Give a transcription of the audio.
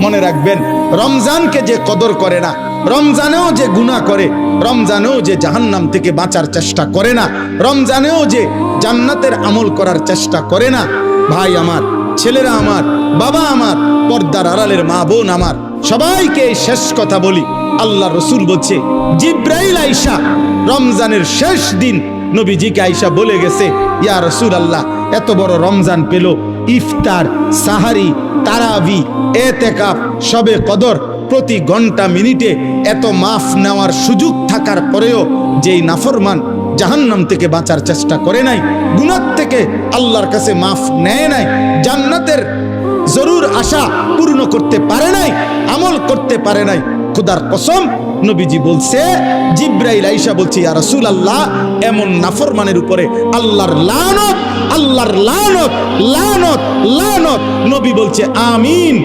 মনে রাখবেন, রমজানকে যে কদর করে না, রমজানেও যে গুনাহ করে, রমজানেও যে জাহান্নাম থেকে বাঁচার চেষ্টা করে না, রমজানেও যে জান্নাতের আমল করার চেষ্টা করে না, ভাই আমার, ছেলেরা আমার, বাবা আমার, পর্দার আড়ালের মা বোন আমার, সবাইকে এই শেষ কথা বলি। আল্লাহ রসুল বলছে, জিব্রাইল আইসা রমজানের শেষ দিন নবীজিকে আইসা বলে গেছে, ইয়া রাসূলুল্লাহ, এত বড় রমজান পেল, ইফতার, সাহারি, তারাবি, এতেকাফ, শবে কদর, প্রতি ঘন্টা মিনিটে এত মাফ নেওয়ার সুযোগ থাকার পরেও যেই নাফরমান জাহান্নাম থেকে বাঁচার চেষ্টা করে নাই, গুনাহ থেকে আল্লাহর কাছে মাফ নেয় নাই, জান্নাতের জরুর আশা পূর্ণ করতে পারে নাই, আমল করতে পারে নাই, খোদার কসম নবীজি বলছে, জিব্রাইল আইসা বলছে, ইয়া রাসূলুল্লাহ, এমন নাফরমানের উপরে আল্লাহর লানত, আল্লাহর লানত, লানত, লানত। নবী বলছে আমিন,